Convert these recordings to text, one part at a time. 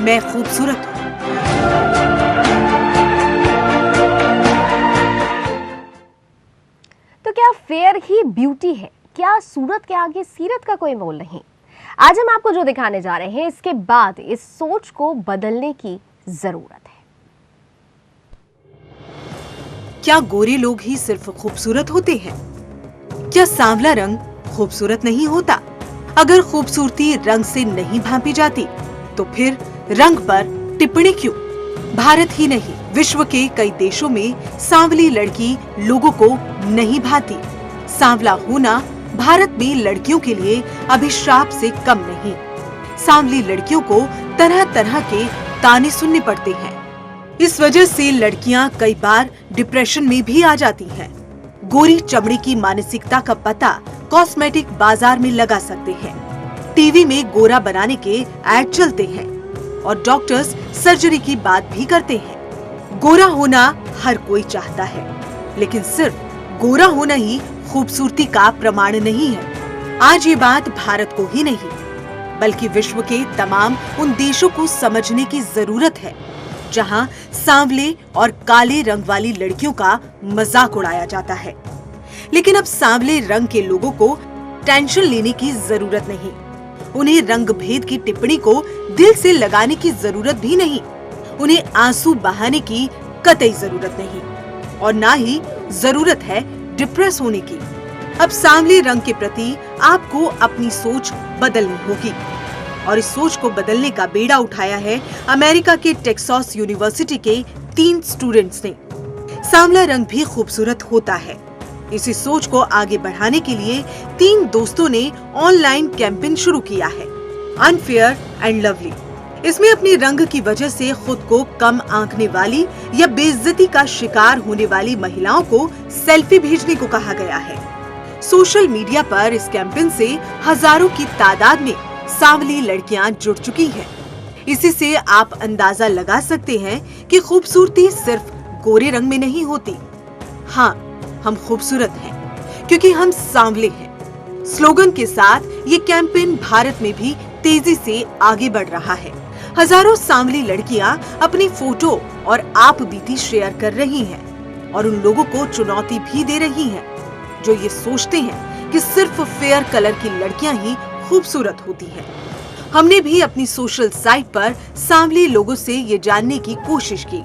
मैं खूबसूरत हूँ। तो क्या फेयर ही ब्यूटी है? क्या सूरत के आगे सीरत का कोई मोल नहीं? आज हम आपको जो दिखाने जा रहे हैं, इसके बाद इस सोच को बदलने की जरूरत है। क्या गोरे लोग ही सिर्फ खूबसूरत होते हैं? क्या सांवला रंग खूबसूरत नहीं होता? अगर खूबसूरती रंग से नहीं भांपी जाती, तो फिर रंग पर टिप्पणी क्यों? भारत ही नहीं, विश्व के कई देशों में सांवली लड़की लोगों को नहीं भाती। सांवला होना भारत में लड़कियों के लिए अभिशाप से कम नहीं। सांवली लड़कियों को तरह तरह के ताने सुनने पड़ते हैं। इस वजह से लड़कियां कई बार डिप्रेशन में भी आ जाती हैं। गोरी चमड़ी की मानसिकता का पता कॉस्मेटिक बाजार में लगा सकते हैं। टीवी में गोरा बनाने के ऐड चलते हैं और डॉक्टर्स सर्जरी की बात भी करते हैं। गोरा होना हर कोई चाहता है, लेकिन सिर्फ गोरा होना ही खूबसूरती का प्रमाण नहीं है। आज ये बात भारत को ही नहीं, बल्कि विश्व के तमाम उन देशों को समझने की जरूरत है जहां सांवले और काले रंग वाली लड़कियों का मजाक उड़ाया जाता है। लेकिन अब सांवले रंग के लोगों को टेंशन लेने की जरूरत नहीं। उन्हें रंग भेद की टिप्पणी को दिल से लगाने की जरूरत भी नहीं। उन्हें आंसू बहाने की कतई जरूरत नहीं, और ना ही जरूरत है डिप्रेस होने की। अब सांवले रंग के प्रति आपको अपनी सोच बदलनी होगी, और इस सोच को बदलने का बेड़ा उठाया है अमेरिका के टेक्सास यूनिवर्सिटी के 3 स्टूडेंट्स ने। सांवला रंग भी खूबसूरत होता है। इसी सोच को आगे बढ़ाने के लिए 3 दोस्तों ने ऑनलाइन कैंपेन शुरू किया है, अनफेयर एंड लवली। इसमें अपने रंग की वजह से खुद को कम आंकने वाली या बेइज्जती का शिकार होने वाली महिलाओं को सेल्फी भेजने को कहा गया है। सोशल मीडिया पर इस कैंपेन से हजारों की तादाद में सांवली लड़कियां जुड़ चुकी हैं। इसी से आप अंदाजा लगा सकते हैं कि खूबसूरती सिर्फ गोरे रंग में नहीं होती। हाँ, हम खूबसूरत हैं क्योंकि हम सांवले हैं। स्लोगन के साथ ये कैंपेन भारत में भी तेजी से आगे बढ़ रहा है। हजारों सांवली लड़कियां अपनी फोटो और आप बीती शेयर कर रही हैं और उन लोगों को चुनौती भी दे रही हैं जो ये सोचते हैं कि सिर्फ फेयर कलर की लड़कियां ही खूबसूरत होती हैं। हमने भी अपनी सोशल साइट पर सांवली लोगों से ये जानने की कोशिश की,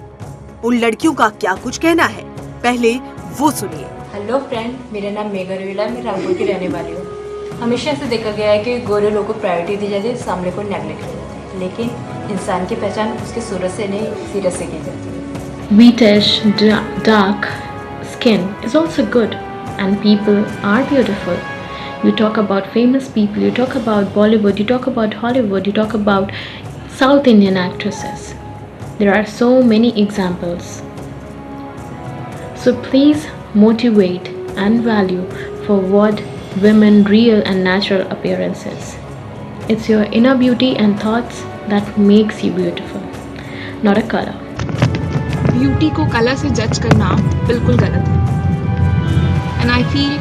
उन लड़कियों का क्या कुछ कहना है। पहले वो सुनिए। हेलो फ्रेंड, मेरा नाम मेघा रविला है, मैं रामपुर की रहने वाली हूँ। हमेशा से देखा गया है कि गोरे लोगों को प्रायोरिटी दी जाती है, सांवले को नेगलेक्ट किया जाता है। लेकिन इंसान की पहचान उसकी सूरत से नहीं, सीरत से की जाती है। Wheatish, dark skin is also good, and people are beautiful. You talk about famous people, you talk about Bollywood, you talk about Hollywood, you talk about South Indian actresses. There are so many examples. So please motivate and value for what women real and natural appearance is. It's your inner beauty and thoughts that makes you beautiful, not a color. Beauty को colour से जज करना बिल्कुल गलत है। And I feel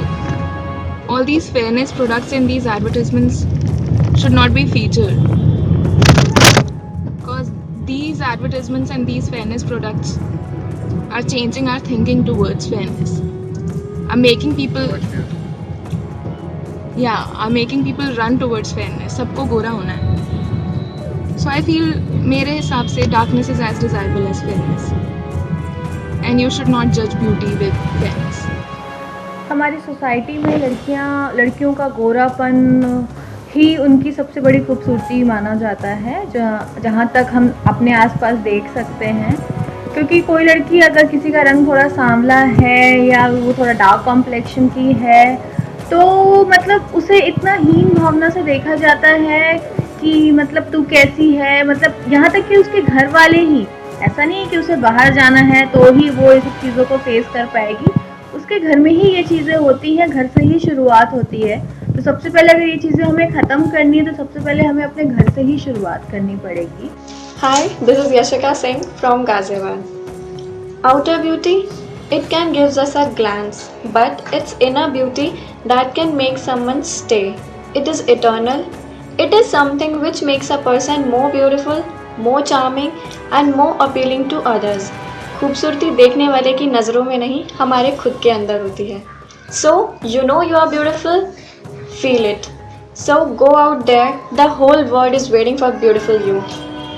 all these fairness products in these advertisements should not be featured, because these advertisements and these fairness products are changing our thinking towards fairness, are making people run towards fairness. सबको गोरा होना है। So I feel मेरे हिसाब से darkness is as desirable as fairness, and you should not judge beauty with fairness. हमारी society में लड़कियों का गोरापन ही उनकी सबसे बड़ी खूबसूरती माना जाता है, जहाँ तक हम अपने आसपास देख सकते हैं। क्योंकि कोई लड़की अगर किसी का रंग थोड़ा सांवला है या वो थोड़ा डार्क कॉम्प्लेक्शन की है, तो मतलब उसे इतना हीन भावना से देखा जाता है कि मतलब तू कैसी है। मतलब यहाँ तक कि उसके घर वाले ही, ऐसा नहीं है कि उसे बाहर जाना है तो ही वो इस चीज़ों को फेस कर पाएगी, उसके घर में ही ये चीज़ें होती हैं, घर से ही शुरुआत होती है। तो सबसे पहले अगर ये चीज़ें हमें ख़त्म करनी है तो सबसे पहले हमें अपने घर से ही शुरुआत करनी पड़ेगी। Hi, this is Yashika Singh from Ghaziabad. Outer beauty, it can give us a glance, but it's inner beauty that can make someone stay. It is eternal. It is something which makes a person more beautiful more charming and more appealing to others. खूबसूरती देखने वाले की नज़रों में नहीं, हमारे खुद के अंदर होती है. So, you know you are beautiful? Feel it. So go out there, the whole world is waiting for beautiful you.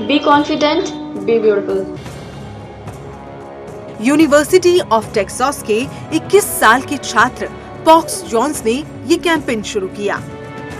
Be confident, be beautiful. University of Texas के 21 साल के छात्र पॉक्स जॉन्स ने ये कैंपेन शुरू किया.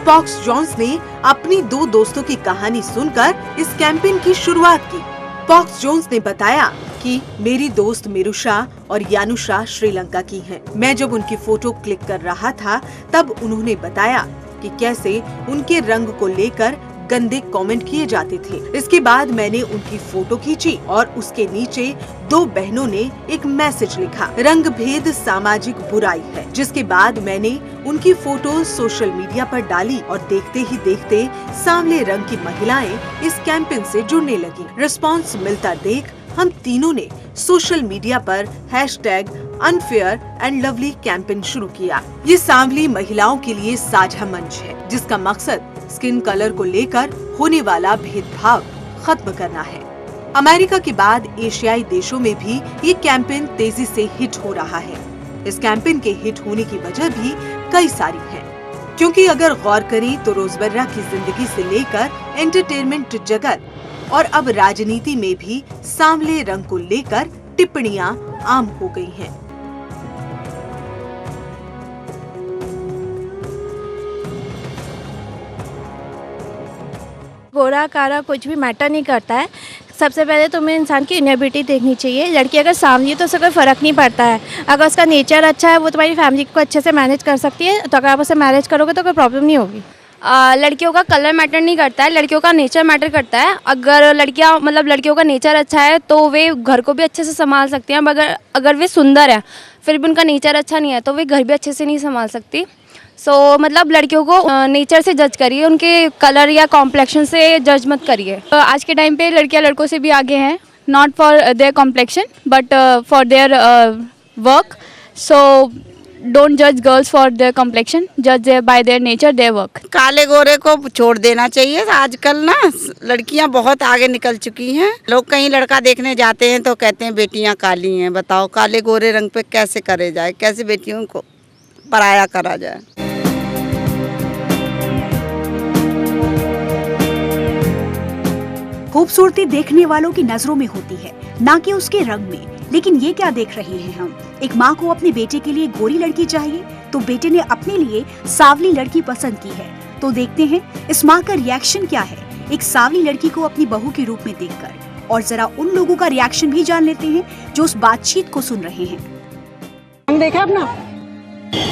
पॉक्स जॉन्स ने अपनी 2 दोस्तों की कहानी सुनकर इस कैंपेन की शुरुआत की. पॉक्स जॉन्स ने बताया कि मेरी दोस्त मिरुषा और यानुषा श्रीलंका की हैं. मैं जब उनकी फोटो क्लिक कर रहा था तब उन्होंने बताया कि कैसे उनके रंग को लेकर गंदे कमेंट किए जाते थे. इसके बाद मैंने उनकी फोटो खींची और उसके नीचे 2 बहनों ने एक मैसेज लिखा, रंग भेद सामाजिक बुराई है. जिसके बाद मैंने उनकी फोटो सोशल मीडिया पर डाली और देखते ही देखते सांवले रंग की महिलाएं इस कैंपेन से जुड़ने लगी. रिस्पॉन्स मिलता देख हम तीनों ने सोशल मीडिया पर #unfair and lovely कैंपेन शुरू किया. ये सांवली महिलाओं के लिए साझा मंच है जिसका मकसद स्किन कलर को लेकर होने वाला भेदभाव खत्म करना है. अमेरिका के बाद एशियाई देशों में भी ये कैंपेन तेजी से हिट हो रहा है. इस कैंपेन के हिट होने की वजह भी कई सारी है, क्योंकि अगर गौर करें तो रोजमर्रा की जिंदगी से लेकर एंटरटेनमेंट जगत और अब राजनीति में भी सांवले रंग को लेकर टिप्पणियां आम हो गई हैं. गोरा काला कुछ भी मैटर नहीं करता है. सबसे पहले तुम्हें इंसान की इनएबिलिटी देखनी चाहिए. लड़की अगर सामने है तो उससे कोई फ़र्क नहीं पड़ता है. अगर उसका नेचर अच्छा है, वो तुम्हारी फैमिली को अच्छे से मैनेज कर सकती है, तो अगर आप उससे मैनेज करोगे तो कोई प्रॉब्लम नहीं होगी. लड़कियों का कलर मैटर नहीं करता है, लड़कियों का नेचर मैटर करता है. अगर लड़कियों का नेचर अच्छा है तो वे घर को भी अच्छे से संभाल सकती हैं. मगर अगर वे सुंदर है फिर भी उनका नेचर अच्छा नहीं है तो वे घर भी अच्छे से नहीं संभाल सकती. लड़कियों को नेचर से जज करिए, उनके कलर या कॉम्प्लेक्शन से जज मत करिए. आज के टाइम पे लड़कियां लड़कों से भी आगे हैं, not for their complexion but for their work. So don't जज गर्ल्स फॉर देयर कॉम्प्लेक्शन, जज bye their nature, their work. काले गोरे को छोड़ देना चाहिए. आजकल ना लड़कियां बहुत आगे निकल चुकी हैं. लोग कहीं लड़का देखने जाते हैं तो कहते हैं बेटियां काली हैं. बताओ काले गोरे रंग पे कैसे करे जाए, कैसे बेटियों को पराया करा जाए. खूबसूरती देखने वालों की नजरों में होती है, ना कि उसके रंग में. लेकिन ये क्या देख रहे हैं हम? एक माँ को अपने बेटे के लिए गोरी लड़की चाहिए तो बेटे ने अपने लिए सांवली लड़की पसंद की है. तो देखते हैं इस माँ का रिएक्शन क्या है एक सांवली लड़की को अपनी बहू के रूप में देखकर. और जरा उन लोगों का रिएक्शन भी जान लेते हैं जो उस बातचीत को सुन रहे हैं. हम देखा अपना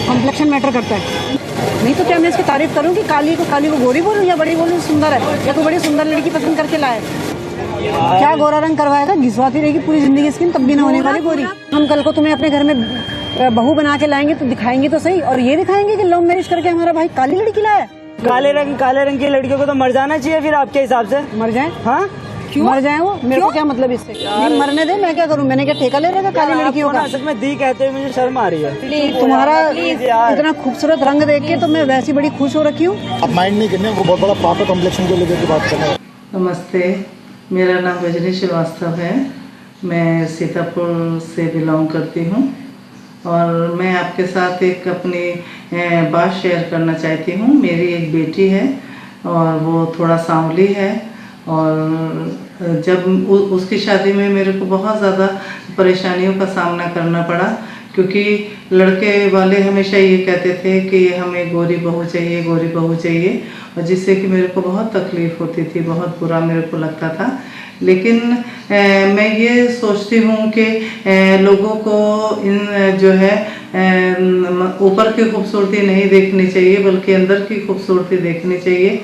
कॉम्प्लेक्शन मैटर करता है. नहीं तो क्या मैं इसकी तारीफ करूं कि काली को गोरी बोलूं या बड़ी बोलूं सुंदर है, या कोई बड़ी सुंदर लड़की पसंद करके लाए. क्या गोरा रंग करवाएगा? घिसवाती रहेगी पूरी जिंदगी स्किन, तब भी ना होने वाली गोरी. हम कल को तुम्हें अपने घर में बहू बना के लाएंगे तो दिखाएंगे तो सही, और ये दिखाएंगे कि लव मैरिज करके हमारा भाई काली लड़की लाया. काले रंग की लड़कियों को तो मर जाना चाहिए फिर आपके हिसाब से. मर जाए? हाँ क्यों मर जाए? वो मेरे को क्या मतलब इससे? नहीं मरने दे, मैं क्या करूं? मैंने क्या ठेका ले रखा काली लड़कियों का? असल में दी कहते हुए मुझे शर्म आ रही है. तुम्हारा इतना खूबसूरत रंग देख के तो मैं वैसी बड़ी खुश हो रखी हूँ. अब माइंड नहीं करने, वो बहुत बड़ा पाप है कॉम्प्लेक्शन को लेकर बात करना. नमस्ते, मेरा नाम रजनी श्रीवास्तव है. मैं सीतापुर से बिलोंग करती हूँ और मैं आपके साथ एक अपनी बात शेयर करना चाहती हूँ. मेरी एक बेटी है और वो थोड़ा सांवली है और जब उसकी शादी में मेरे को बहुत ज़्यादा परेशानियों का सामना करना पड़ा, क्योंकि लड़के वाले हमेशा ये कहते थे कि हमें गोरी बहू चाहिए, और जिससे कि मेरे को बहुत तकलीफ़ होती थी, बहुत बुरा मेरे को लगता था. लेकिन मैं ये सोचती हूँ कि लोगों को इन जो है ऊपर की खूबसूरती नहीं देखनी चाहिए बल्कि अंदर की खूबसूरती देखनी चाहिए,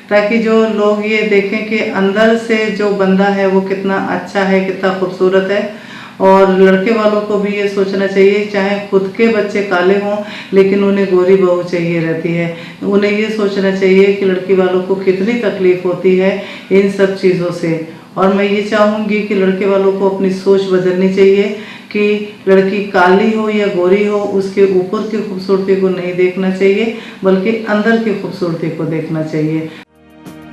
ताकि जो लोग ये देखें कि अंदर से जो बंदा है वो कितना अच्छा है, कितना खूबसूरत है. और लड़के वालों को भी ये सोचना चाहिए, चाहे खुद के बच्चे काले हों लेकिन उन्हें गोरी बहू चाहिए रहती है. उन्हें ये सोचना चाहिए कि लड़की वालों को कितनी तकलीफ़ होती है इन सब चीज़ों से. और मैं ये चाहूँगी कि लड़के वालों को अपनी सोच बदलनी चाहिए कि लड़की काली हो या गोरी हो, उसके ऊपर की खूबसूरती को नहीं देखना चाहिए बल्कि अंदर की खूबसूरती को देखना चाहिए.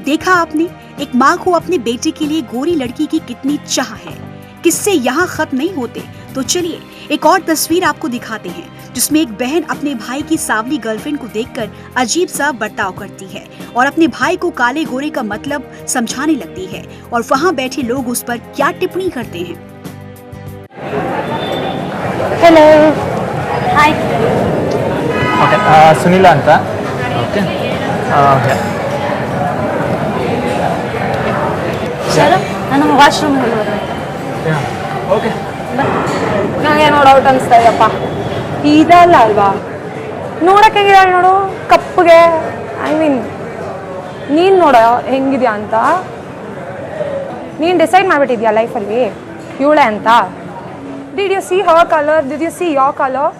देखा आपने, एक माँ को अपने बेटे के लिए गोरी लड़की की कितनी चाह है। किससे यहाँ खत्म नहीं होते। तो चलिए एक और तस्वीर आपको दिखाते हैं जिसमें एक बहन अपने भाई की सांवली गर्लफ्रेंड को देखकर अजीब सा बर्ताव करती है और अपने भाई को काले गोरे का मतलब समझाने लगती है और वहाँ बैठे लोग उस पर क्या टिप्पणी करते हैं। हेलो हाय ಓಕೆ ಸುನಿಲ ಅಂತ ಓಕೆ ಸರ್ ನಾನು ವಾಶ್ರೂಮ್ ಹೋಗೋದು ಓಕೆ ನನಗೆ ಏನೋ ಡೌಟ್ ಅನಿಸ್ತಾ ಇದೆಯಪ್ಪ ಇದಲ್ಲ ಅಲ್ವಾ ನೋಡಕ್ಕೆ ಹೆಂಗಿದಾಳೆ ನೋಡು ಕಪ್ಪಗೆ ಐ ಮೀನ್ ನೀನು ನೋಡ ಹೆಂಗಿದ್ಯಾ ಅಂತ ನೀನು ಡಿಸೈಡ್ ಮಾಡಿಬಿಟ್ಟಿದ್ಯಾ ಲೈಫಲ್ಲಿ ಇವಳೆ ಅಂತ did you see her colour did you see your colour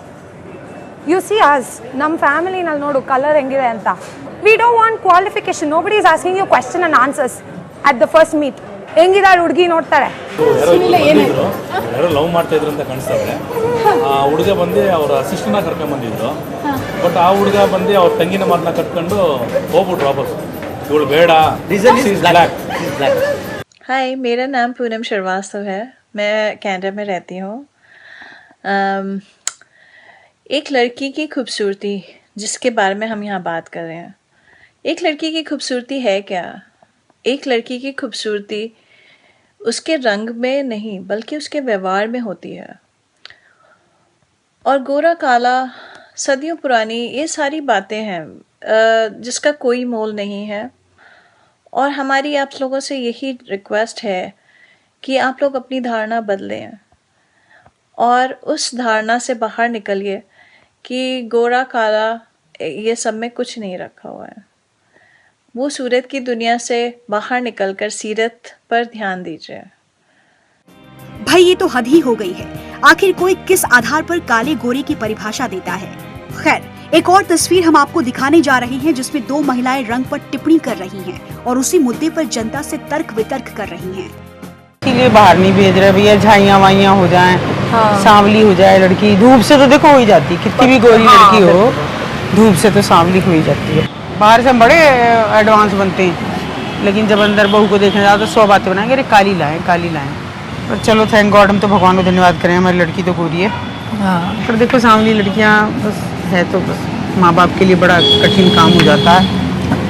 you see us ನಮ್ಮ ಫ್ಯಾಮಿಲಿನಲ್ಲಿ ನೋಡು ಕಲರ್ ಹೆಂಗಿದೆ ಅಂತ we don't want qualification nobody is asking you question and answers at the first meet ಹೆಂಗಿದಾಳೆ ಹುಡುಗಿ ನೋಡ್ತಾಳೆ ಯಾರೋ ಲವ್ ಮಾಡ್ತಾ ಇದ್ರು ಅಂತ ಕಾಣಿಸ್ತಾರೆ ಆ ಹುಡುಗ ಬಂದು ಅವ್ರ ಅಸಿಸ್ಟೆಂಟ್ನ ಕರ್ಕೊಂಡ್ ಬಂದಿದ್ರು ಬಟ್ ಆ ಹುಡುಗ ಬಂದು ಅವ್ರ ತಂಗಿನ ಮಾತನ್ನ ಕಟ್ಕೊಂಡು ಹೋಗ್ಬಿಟ್ರು ವಾಪಸ್ ಇವಳು ಬೇಡ ಬ್ಲ್ಯಾಕ್ हाय मेरा नाम पूनम श्रीवास्तव है मैं कनाडा में रहती हूँ एक लड़की की खूबसूरती जिसके बारे में हम यहाँ बात कर रहे हैं एक लड़की की खूबसूरती है क्या एक लड़की की खूबसूरती उसके रंग में नहीं बल्कि उसके व्यवहार में होती है और गोरा काला सदियों पुरानी ये सारी बातें हैं जिसका कोई मोल नहीं है और हमारी आप लोगों से यही रिक्वेस्ट है कि आप लोग अपनी धारणा बदलें और उस धारणा से बाहर निकलिए कि गोरा काला ये सब में कुछ नहीं रखा हुआ है वो सूरत की दुनिया से बाहर निकलकर सीरत पर ध्यान दीजिए। भाई ये तो हद ही हो गई है। आखिर कोई किस आधार पर काले गोरे की परिभाषा देता है। खैर एक और तस्वीर हम आपको दिखाने जा रहे हैं जिसमें दो महिलाएं रंग पर टिप्पणी कर रही हैं और उसी मुद्दे पर जनता से तर्क वितर्क कर रही हैं। इसीलिए बाहर नहीं भेज रहे भैया, झाइयाँ वाइयाँ हो जाएं, सांवली हो जाए लड़की। धूप से तो देखो हो ही जाती, कितनी भी गोरी लड़की हो धूप से तो सांवली हो ही जाती है। बाहर से हम बड़े एडवांस बनते हैं लेकिन जब अंदर बहू को देखने जाओ तो 100 बातें बनाएंगे, अरे काली लाएं काली लाएं। पर चलो थैंक गॉड हम तो भगवान को धन्यवाद करें हमारी लड़की तो गोरी है। पर देखो सांवली लड़कियाँ बस है तो बस माँ बाप के लिए बड़ा कठिन काम हो जाता है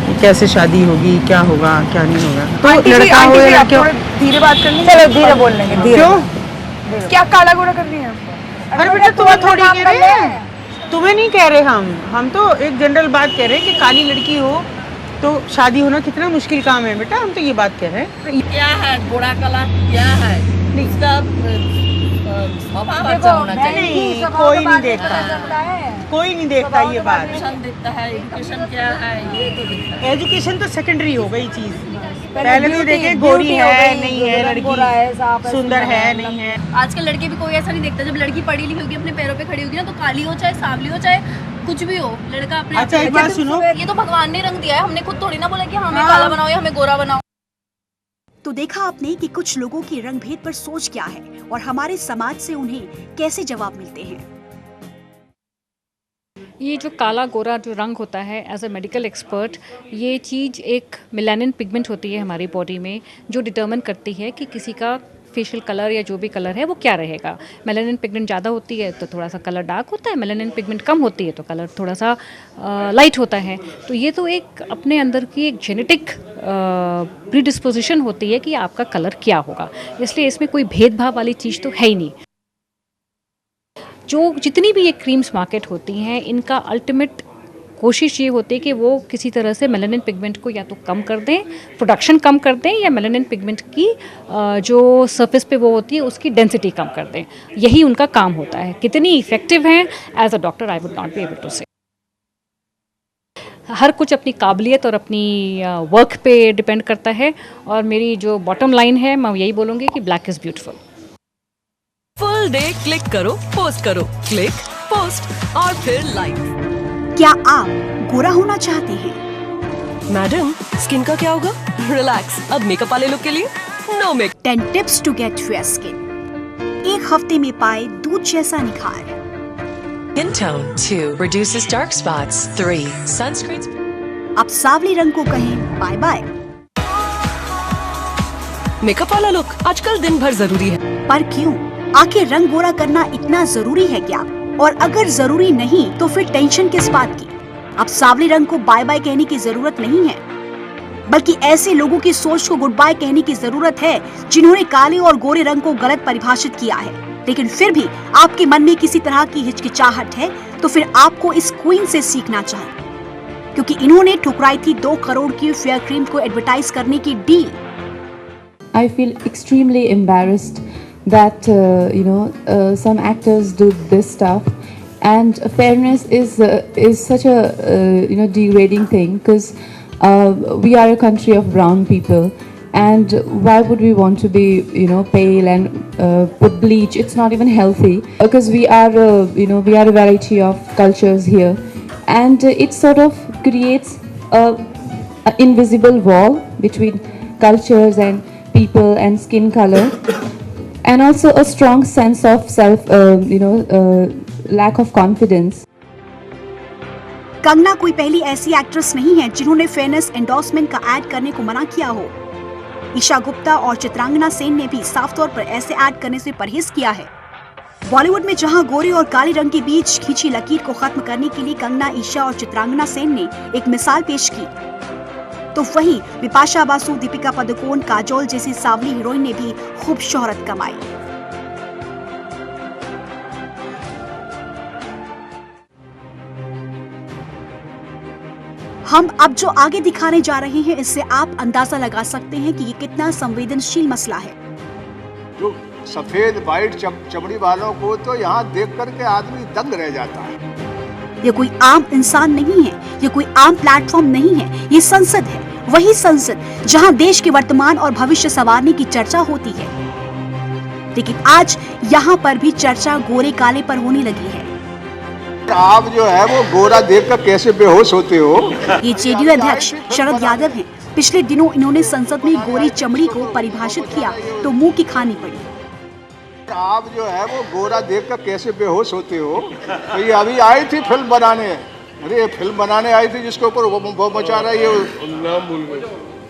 कि कैसे शादी होगी, क्या होगा क्या नहीं होगा। तो लड़का हो या लड़की हो धीरे बात करनी, चलो धीरे बोल लेंगे। क्यों क्या काला गोरा कर रही है? अरे बेटा तुम्हें थोड़ी कह रहे हैं, तुम्हें नहीं कह रहे हम तो एक जनरल बात कह रहे हैं कि काली लड़की हो तो शादी होना कितना मुश्किल काम है बेटा, हम तो ये बात कह रहे हैं। क्या है गोरा काला क्या है इसका स्वभाव अच्छा होना चाहिए। कोई नहीं देखता, कोई नहीं देखता ये बात। दिखता है एजुकेशन क्या है ये तो दिखता है। एजुकेशन तो सेकेंडरी हो गई चीज, पहले तो देखे गोरी है नहीं है लड़की, सुंदर है नहीं है। आजकल लड़के भी कोई ऐसा नहीं देखता, जब लड़की पढ़ी लिखी होगी अपने पैरों पे खड़ी होगी ना तो काली हो चाहे सांवली हो चाहे कुछ भी हो लड़का अपने अच्छा एक बात सुनो, ये तो भगवान ने रंग दिया है, हमने खुद थोड़ी ना बोला कि हमें काला बनाओ या हमें गोरा बनाओ। तो देखा आपने कि कुछ लोगों की रंग भेद पर सोच क्या है और हमारे समाज से उन्हें कैसे जवाब मिलते हैं। ये जो काला गोरा जो रंग होता है एज अ मेडिकल एक्सपर्ट ये चीज़ एक मेलानिन पिगमेंट होती है हमारी बॉडी में जो डिटर्मिन करती है कि किसी का फेशियल कलर या जो भी कलर है वो क्या रहेगा। मेलानिन पिगमेंट ज़्यादा होती है तो थोड़ा सा कलर डार्क होता है, मेलानिन पिगमेंट कम होती है तो कलर थोड़ा सा लाइट होता है। तो ये तो एक अपने अंदर की एक जेनेटिक प्रीडिस्पोजिशन होती है कि आपका कलर क्या होगा, इसलिए इसमें कोई भेदभाव वाली चीज़ तो है ही नहीं। जो जितनी भी ये क्रीम्स मार्केट होती हैं इनका अल्टीमेट कोशिश ये होती है कि वो किसी तरह से मेलानिन पिगमेंट को या तो कम कर दें, प्रोडक्शन कम कर दें या मेलानिन पिगमेंट की जो सरफेस पे वो होती है उसकी डेंसिटी कम कर दें। यही उनका काम होता है। कितनी इफ़ेक्टिव हैं as a doctor I would not be able to say. हर कुछ अपनी काबिलियत और अपनी वर्क पे डिपेंड करता है और मेरी जो बॉटम लाइन है मैं यही बोलूँगी कि black is beautiful. Full day click करो पोस्ट करो, क्लिक पोस्ट और फिर लाइक। क्या आप गोरा होना चाहते हैं? मैडम स्किन का क्या होगा? रिलैक्स, अब मेकअप वाले लोग के लिए no make. 10 tips to get fair skin. एक हफ्ते में पाए दूध जैसा निखार। Intone 2 reduces dark spots. 3 sunscreens. अब सांवले रंग को कहें बाय बाय। मेकअप वाला लुक आजकल दिन भर जरूरी है। पर क्यों? आखिर रंग गोरा करना इतना जरूरी है क्या? और अगर जरूरी नहीं तो फिर टेंशन किस बात की? अब सांवले रंग को बाय बाय कहने की जरूरत नहीं है, बल्कि ऐसे लोगों की सोच को गुड बाय कहने की जरूरत है जिन्होंने काले और गोरे रंग को गलत परिभाषित किया है। लेकिन फिर भी आपके मन में किसी तरह की हिचकिचाहट है तो फिर आपको इस क्वीन से सीखना चाहिए, क्योंकि इन्होंने ठुकराई थी 2 करोड़ की फेयर क्रीम को एडवर्टाइज करने की deal. I feel extremely embarrassed that some actors do this stuff, and fairness is such a degrading thing, because we are a country of brown people, and why would we want to be pale and put bleach? It's not even healthy, because we are a variety of cultures here, and it sort of creates a invisible wall between cultures and people and skin color, and also a strong sense of lack of confidence. Kangana कोई पहली ऐसी actress नहीं है जिन्होंने fairness endorsement का add करने को मना किया हो। ईशा गुप्ता और चित्रांगना सेन ने भी साफ तौर पर ऐसे ऐड करने से परहेज किया है। बॉलीवुड में जहां गोरे और काले रंग के बीच खींची लकीर को खत्म करने के लिए कंगना, ईशा और चित्रांगना सेन ने एक मिसाल पेश की, तो वहीं बिपाशा बासु, दीपिका पादुकोण, काजोल जैसी सांवली हीरोइन ने भी खूब शोहरत कमाई। हम अब जो आगे दिखाने जा रहे हैं, इससे आप अंदाजा लगा सकते हैं कि ये कितना संवेदनशील मसला है। जो सफेद वाइट चमड़ी वालों को तो यहाँ देख करके आदमी दंग रह जाता है। ये कोई आम इंसान नहीं है, ये कोई आम प्लेटफॉर्म नहीं है, ये संसद है, वही संसद जहां देश के वर्तमान और भविष्य संवारने की चर्चा होती है। लेकिन आज यहाँ पर भी चर्चा गोरे काले पर होने लगी है। आप जो है वो गोरा देखकर कैसे बेहोश होते हो? ये जेडीयू अध्यक्ष शरद यादव हैं। पिछले दिनों इन्होंने संसद में गोरी चमड़ी को परिभाषित किया तो मुंह की खानी पड़ी। आप जो है वो गोरा देखकर कैसे बेहोश होते हो? तो ये अभी आई थी फिल्म बनाने, अरे फिल्म बनाने आई थी जिसके ऊपर वो मचा रहा है, ये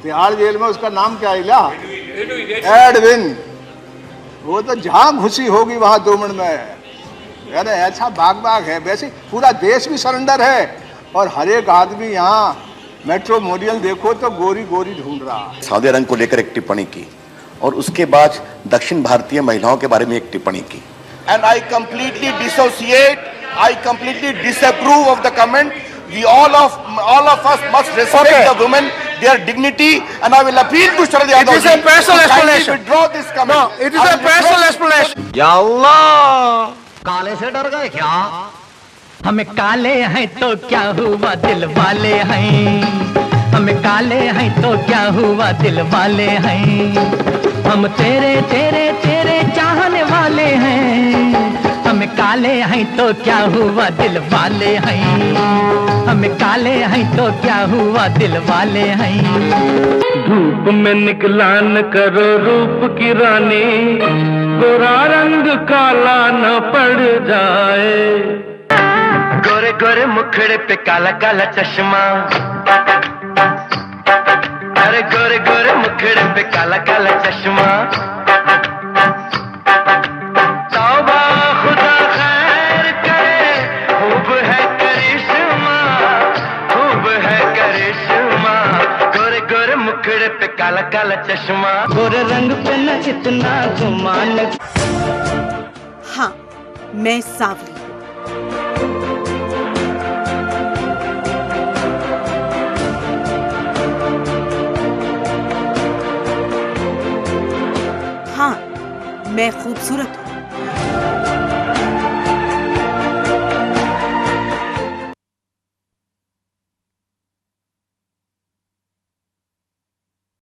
तिहाड़ जेल में उसका नाम क्या है? एडविन। वो तो जहाँ घुसी होगी वहाँ 2 मिनट में। यानी ऐसा बाग है। वैसे पूरा देश भी सरेंडर है और हर एक आदमी यहाँ मेट्रोमोडियल देखो तो गोरी गोरी ढूंढ रहा है। सादे रंग को लेकर एक टिप्पणी की और उसके बाद दक्षिण भारतीय महिलाओं के बारे में एक टिप्पणी की। And I completely dissociate, I completely disapprove of the comment. We all of us must respect the women, their dignity, and I will appeal to Sharad Yadav. It is a personal explanation. Withdraw this comment. No, it is a personal explanation. या अल्लाह, काले से डर गए क्या? हम काले हैं तो क्या हुआ, दिल वाले हैं। हम काले हैं तो क्या हुआ, दिल वाले हैं। हम तेरे तेरे तेरे चाहने वाले हैं। हम काले हैं तो क्या हुआ, दिल वाले हैं। हम काले हैं तो क्या हुआ, दिल वाले हैं। धूप में निकला न करो रूप की रानी, गोरा रंग काला न पड़ जाए। गोरे गोरे मुखड़े पे काला काला चश्मा, अरे गोरे गोरे मुखड़े पे काला काला चश्मा। तौबा खुदा खैर करे, खूब है करिश्मा, खूब है करिश्मा। गोरे गोरे मुखड़े पे काला काला चश्मा, गोरे रंग पे न इतना गुमान। हाँ, मैं सांवली। हाँ, मैं खूबसूरत हूँ।